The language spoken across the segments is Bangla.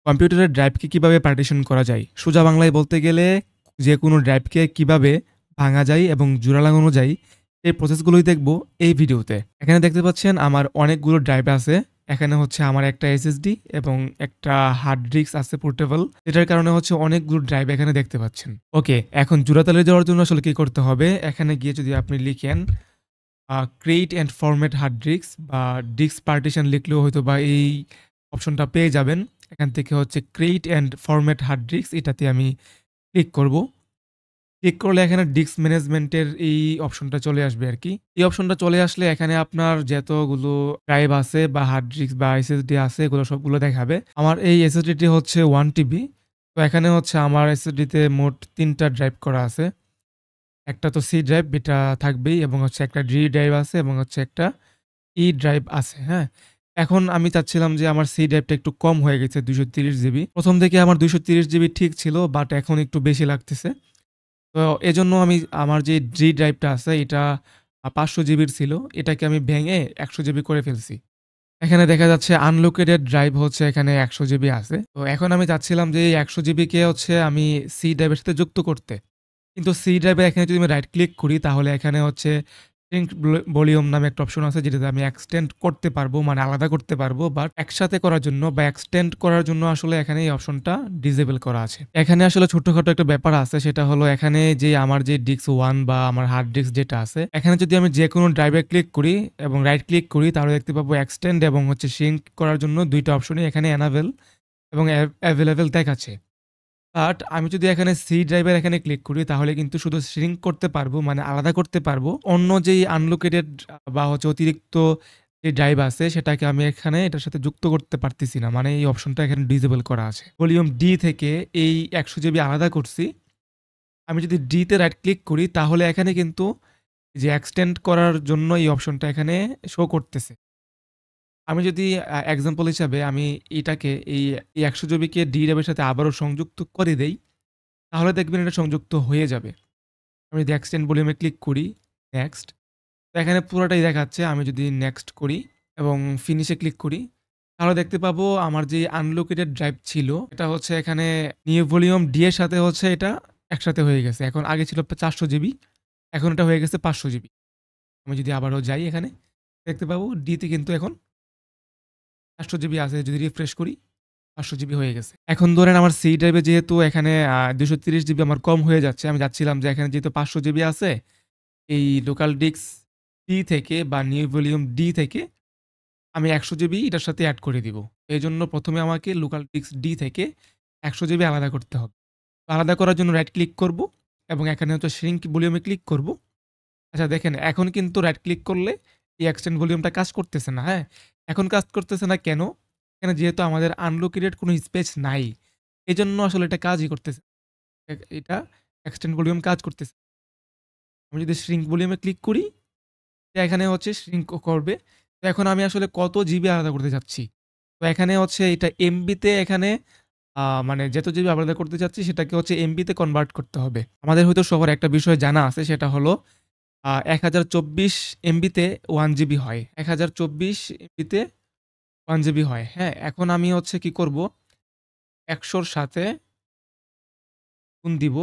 কম্পিউটারের ড্রাইভকে কিভাবে পার্টিশন করা যায়? সোজা বাংলায় বলতে গেলে যেকোনো ড্রাইভকে কিভাবে ভাঙা যায় এবং জোড়া লাগানো যায়, এই প্রসেসগুলোই দেখব এই ভিডিওতে। এখানে দেখতে পাচ্ছেন আমার অনেকগুলো ড্রাইভ আছে। এখানে হচ্ছে আমার একটা এসএসডি এবং একটা হার্ড ডিস্ক আছে পোর্টেবল। যেটার কারণে হচ্ছে অনেকগুলো ড্রাইভ এখানে দেখতে পাচ্ছেন। ওকে, এখন জোড়া তালে যাওয়ার জন্য আসলে কি করতে হবে? এখানে গিয়ে যদি আপনি লিখেন create and format hard disk বা ডিস্ক পার্টিশন লিখলেও হয়তোবা এই অপশনটা পেয়ে যাবেন। এখান থেকে হচ্ছে create and format hard disk এটাতে আমি ক্লিক করব। ক্লিক করলে এখানে ডিস্ক ম্যানেজমেন্টের এই অপশনটা চলে আসবে আরকি। এই অপশনটা চলে আসলে এখানে আপনার যতগুলো ড্রাইভ আছে বা হার্ড ডিস্ক বা এসএসডি আছে এগুলো সবগুলো দেখাবে। আমার এই এসএসডিটি হচ্ছে 1 টিবি। তো এখানে হচ্ছে আমার এসএসডিতে মোট ৩ টা ড্রাইভ করা আছে। একটা তো সি ড্রাইভ এটা থাকবেই এবং হচ্ছে একটা ডি ড্রাইভ আছে এবং হচ্ছে একটা ই ড্রাইভ আছে, হ্যাঁ? এখন আমি চাচ্ছিলাম যে আমার সি ড্রাইভটা একটু কম হয়ে গেছে ২৩০ জিবি। ১ম দিকে আমার ২৩০ জিবি ঠিক ছিল বাট এখন একটু বেশি লাগতেছে। তো এজন্য আমি আমার যে ডি ড্রাইভটা আছে এটা ৫০০ জিবির ছিল। এটাকে আমি ভেঙে ১০০ জিবি করে ফেলছি। এখানে দেখা যাচ্ছে আনলোকেটেড ড্রাইভ হচ্ছে এখানে ১০০ জিবি আছে। তো এখন আমি চাচ্ছিলাম যে এই ১০০ জিবিকে হচ্ছে আমি সি ড্রাইভের সাথে যুক্ত করতে। কিন্তু সি ড্রাইভে এখানে যদি আমি রাইট ক্লিক করি তাহলে এখানে হচ্ছে সিঙ্ক ভলিউম নামে একটা অপশন আছে যেটাতে আমি এক্সটেন্ড করতে পারবো মানে আলাদা করতে পারবো বাট একসাথে করার জন্য বা এক্সটেন্ড করার জন্য আসলে এখানে এই অপশনটা ডিসেবল করা আছে। এখানে আসলে ছোটখাটো একটা ব্যাপার আছে সেটা হলো এখানে যে আমার যে ডিস্ক 1 বা আমার হার্ড ডিস্ক যেটা আছে এখানে যদি আমি যেকোনো ড্রাইভে ক্লিক করি এবং রাইট ক্লিক করি তাহলে দেখতে পাবো এক্সটেন্ড এবং হচ্ছে সিঙ্ক করার জন্য ২ টা অপশনই এখানে এনাবেল এবং এভেইলেবল দেখাচ্ছে। বাট আমি যদি এখানে সি ড্রাইভের এখানে ক্লিক করি তাহলে কিন্তু শুধু সিঙ্ক করতে পারবো মানে আলাদা করতে পারবো। অন্য যেই আনলোকেটেড বা হচ্ছে অতিরিক্ত যে ড্রাইভ আছে সেটাকে আমি এখানে এটার সাথে যুক্ত করতে পারতেছি না। মানে এই অপশনটা এখানে ডিসেবল করা আছে। ভলিউম ডি থেকে এই ১০০ জিবি আলাদা করছি। আমি যদি ডি তে রাইট ক্লিক করি তাহলে এখানে কিন্তু যে এক্সটেন্ড করার জন্য এই অপশনটা এখানে শো করতেছে। আমি যদি এক্সাম্পল হিসাবে আমি এটাকে এই ১০০ জিবিকে ডি ড্রাইভের সাথে আবারও সংযুক্ত করে দেই তাহলে দেখবেন এটা সংযুক্ত হয়ে যাবে। আমি যদি এক্সটেন্ড ভলিউমে ক্লিক করি, নেক্সট। তো এখানে পুরোটাই দেখাচ্ছে। আমি যদি নেক্সট করি এবং ফিনিশে ক্লিক করি, তাহলে দেখতে পাবো আমার যে আনলোকেটেড ড্রাইভ ছিল, এটা হচ্ছে এখানে নিউ ভলিউম ডি এর সাথে হচ্ছে এটা একসাথে হয়ে গেছে। এখন আগে ছিল ৪০০ জিবি, এখন এটা হয়ে গেছে ৫০০ জিবি। আমি যদি আবারও যাই এখানে, দেখতে পাবো ডি তে কিন্তু এখন ৪০০ জিবি আছে। যদি রিফ্রেশ করি ৫০০ জিবি হয়ে গেছে। এখন ধরেন আমার সি ড্রাইভে যেহেতু এখানে ২৩০ জিবি আমার কম হয়ে যাচ্ছে। আমি চাচ্ছিলাম যে এখানে যেহেতু ৫০০ জিবি আছে, এই লোকাল ডিস্ক ডি থেকে বা নিউ ভলিউম ডি থেকে আমি ১০০ জিবি এটার সাথে এড করে দিব। এজন্য ১ম এ আমাকে লোকাল ডিস্ক ডি থেকে ১০০ জিবি আলাদা করতে হবে। তো আলাদা করার জন্য রাইট ক্লিক করব এবং এখানে হচ্ছে শ্রিঙ্ক ভলিউমে ক্লিক করব। আচ্ছা দেখেন এখন কিন্তু রাইট ক্লিক করলে এই এক্সটেন্ড ভলিউমটা কাজ করতেছে না, হ্যাঁ? এখন কাজ করতেছে না কেন? এখানে যেহেতু আমাদের আনলোকেটেড কোনো স্পেস নাই। এজন্য আসলে এটা কাজই করতেছে। এটা এক্সটেন্ড ভলিউম কাজ করতেছে। আমি যদি শ্রিঙ্ক ভলিউমে ক্লিক করি, এখানে হচ্ছে শ্রিঙ্ক করবে। তো এখন আমি আসলে কত জিবি আলাদা করতে চাচ্ছি। তো এখানে হচ্ছে এটা এমবিতে এখানে মানে যত জিবি আলাদা করতে চাচ্ছি সেটাকে হচ্ছে এমবিতে কনভার্ট করতে হবে। আমাদের হয়তো সবার একটা বিষয় জানা আছে সেটা হলো ১০২৪ এমবিতে 1 জিবি হয়। ১০২৪ এমবিতে 1 জিবি হয়। হ্যাঁ? এখন আমি হচ্ছে কি করব ১০০ র সাথে গুণ দিব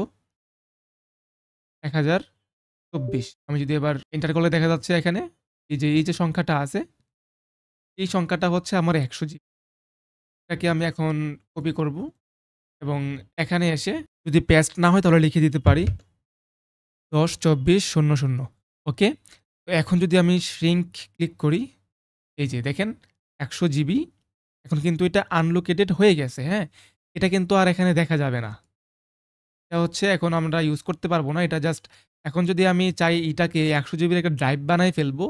১০২৪। আমি যদি এবার এন্টার করলে দেখা যাচ্ছে এখানে এই যে সংখ্যাটা আছে, এই সংখ্যাটা হচ্ছে আমার ১০০ জিবি। এটাকে আমি এখন কপি করব এবং এখানে এসে যদি পেস্ট না হয় তাহলে লিখে দিতে পারি ১০২৪,০০০ ওকে? তো এখন যদি আমি শ্রিঙ্ক ক্লিক করি, এই যে দেখেন ১০০ জিবি এখন কিন্তু এটা আনলোকেটেড হয়ে গেছে, হ্যাঁ? এটা কিন্তু আর এখানে দেখা যাবে না। এটা হচ্ছে এখন আমরা ইউজ করতে পারব না। এটা জাস্ট এখন যদি আমি চাই এটাকে ১০০ জিবির একটা ড্রাইভ বানায় ফেলবো,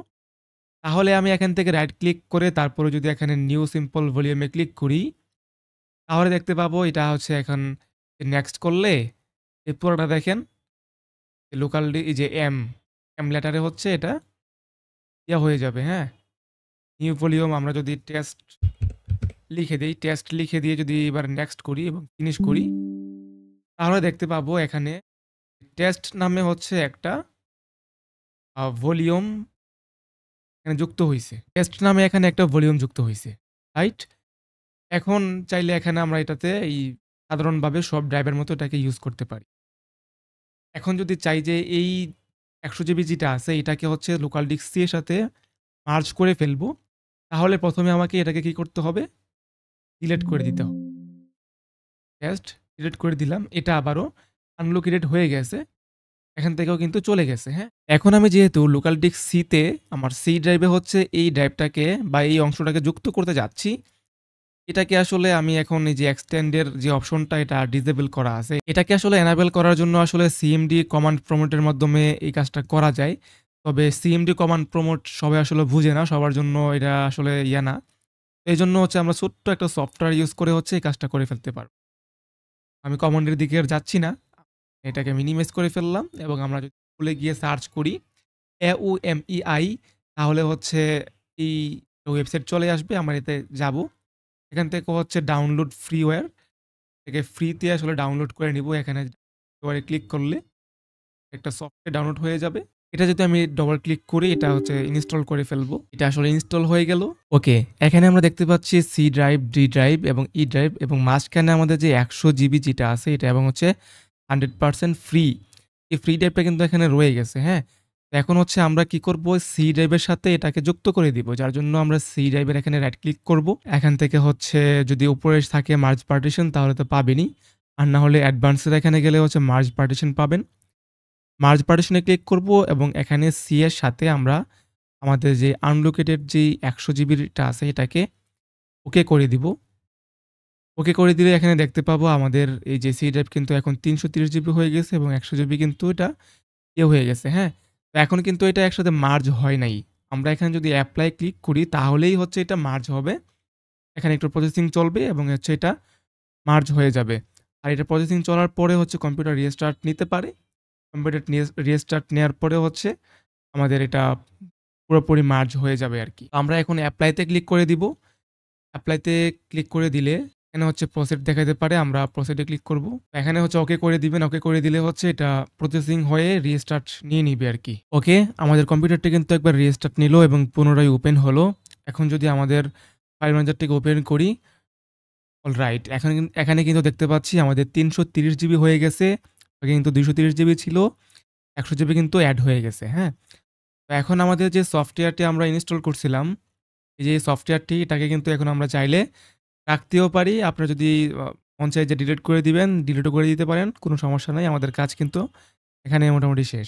তাহলে আমি এখান থেকে রাইট ক্লিক করে তারপরে যদি এখানে নিউ সিম্পল ভলিউম এ ক্লিক করি, তাহলে দেখতে পাবো এটা হচ্ছে এখন নেক্সট করলে এই পুরোটা দেখেন লোকাল এই যে এম লেটারে হচ্ছে এটা হয়ে যাবে, হ্যাঁ? নিউ ভলিউম আমরা যদি টেস্ট লিখে দেই, টেস্ট লিখে দিয়ে যদি এবার নেক্সট করি এবং ফিনিশ করি, তাহলে দেখতে পাবো এখানে টেস্ট নামে হচ্ছে একটা ভলিউম এখানে যুক্ত হইছে। টেস্ট নামে এখানে একটা ভলিউম যুক্ত হইছে। রাইট? এখন চাইলে এখানে আমরা এটাতে এই সাধারণভাবে সব ড্রাইভের মতো এটাকে ইউজ করতে পারি। এখন যদি চাই যে এই ১০০ জিবি যেটা আছে এটাকে হচ্ছে লোকাল ডিস্ক সি এর সাথে মার্জ করে ফেলবো। তাহলে ১ম এ আমাকে এটাকে কি করতে হবে? ডিলিট করে দিতে হবে। জাস্ট ডিলিট করে দিলাম। এটা আবারও আনলোকেটেড হয়ে গেছে। এখান থেকেও কিন্তু চলে গেছে, হ্যাঁ? এখন আমি যেহেতু লোকাল ডিস্ক সি তে আমার সি ড্রাইভে হচ্ছে এই ড্রাইভটাকে বা এই অংশটাকে যুক্ত করতে যাচ্ছি, এটাকে আসলে আমি এখন এই যে এক্সটেন্ড এর যে অপশনটা এটা ডিসেবল করা আছে। এটাকে আসলে এনাবেল করার জন্য আসলে সিএমডি কমান্ড প্রমোট এর মাধ্যমে এই কাজটা করা যায়। তবে সিএমডি কমান্ড প্রমোট সবাই আসলে বুঝে না। সবার জন্য এটা আসলে ইয়া না। এইজন্য হচ্ছে আমরা ছোট্ট একটা সফটওয়্যার ইউজ করে হচ্ছে এই কাজটা করে ফেলতে পারব। আমি কমান্ডের দিকে আর যাচ্ছি না। এটাকে মিনিমাইজ করে ফেললাম এবং আমরা যদি খুলে গিয়ে সার্চ করি AUMEI তাহলে হচ্ছে এই ওয়েবসাইট চলে আসবে। আমরা এতে যাবো। এখান থেকে হচ্ছে ডাউনলোড ফ্রিওয়্যার থেকে ফ্রিতে আসলে ডাউনলোড করে নিব। এখানে ফ্রিওয়্যারে ক্লিক করলে একটা সফটওয়্যার ডাউনলোড হয়ে যাবে। এটা যদি আমি ডবল ক্লিক করি এটা হচ্ছে ইনস্টল করে ফেলবো। এটা আসলে ইনস্টল হয়ে গেল। ওকে, এখানে আমরা দেখতে পাচ্ছি সি ড্রাইভ, ডি ড্রাইভ এবং ই ড্রাইভ এবং মাঝখানে আমাদের যে ১০০ জিবি যেটা আছে এটা এবং হচ্ছে 100% ফ্রি। এই ফ্রি ড্রাইভটা কিন্তু এখানে রয়ে গেছে, হ্যাঁ? তো এখন হচ্ছে আমরা কি করব? সি ড্রাইভের সাথে এটাকে যুক্ত করে দিব। যার জন্য আমরা সি ড্রাইভের এখানে রাইট ক্লিক করব। এখান থেকে হচ্ছে যদি উপরে থাকে মার্জ পার্টিশন তাহলে তো পাবেনই। আর না হলে অ্যাডভান্সের এখানে গেলে হচ্ছে মার্জ পার্টিশন পাবেন। মার্জ পার্টিশনে ক্লিক করব এবং এখানে সি এর সাথে আমরা আমাদের যে আনলোকেটেড যেই ১০০ জিবিটা আছে এটাকে ওকে করে দিব। ওকে করে দিলে এখানে দেখতে পাবো আমাদের এই যে সি ড্রাইভ কিন্তু এখন ৩৩০ জিবি হয়ে গেছে এবং ১০০ জিবি কিন্তু এটা হয়ে গেছে, হ্যাঁ? তো এখন কিন্তু এটা একসাথে মার্জ হয় নাই। আমরা এখানে যদি এপ্লাই ক্লিক করি তাহলেই হচ্ছে এটা মার্জ হবে। এখানে একটু প্রসেসিং চলবে এবং হচ্ছে এটা মার্জ হয়ে যাবে। আর এটা প্রসেসিং চলার পরে হচ্ছে কম্পিউটার রিস্টার্ট নিতে পারে। কম্পিউটার রিস্টার্ট নেওয়ার পরে হচ্ছে আমাদের এটা পুরোপুরি মার্জ হয়ে যাবে আরকি। আমরা এখন এপ্লাইতে ক্লিক করে দিব। এপ্লাইতে ক্লিক করে দিলে এখানে হচ্ছে প্রসেড দেখাতে পারে। আমরা প্রসেডে ক্লিক করব। এখানে হচ্ছে ওকে করে দিবেন। ওকে করে দিলে হচ্ছে এটা প্রসেসিং হয়ে রিস্টার্ট নিয়ে নিবে আরকি। ওকে, আমাদের কম্পিউটারটি কিন্তু একবার রিস্টার্ট নিল এবং পুনরায় ওপেন হলো। এখন যদি আমাদের ফাইল ম্যানেজারটিকে ওপেন করি, অলরাইট এখানে কিন্তু দেখতে পাচ্ছি আমাদের ৩৩০ জিবি হয়ে গেছে। আগে কিন্তু ২৩০ জিবি ছিল। ১০০ জিবি কিন্তু এড হয়ে গেছে, হ্যাঁ? তো এখন আমাদের যে সফটওয়্যারটি আমরা ইনস্টল করছিলাম, এই যে সফটওয়্যারটি এটাকে কিন্তু এখন আমরা চাইলে রাখতেও পারি। আপনারা যদি মন চায় যে ডিলিট করে দিবেন, ডিলিটও করে দিতে পারেন। কোনো সমস্যা নাই। আমাদের কাজ কিন্তু এখানে মোটামুটি শেষ।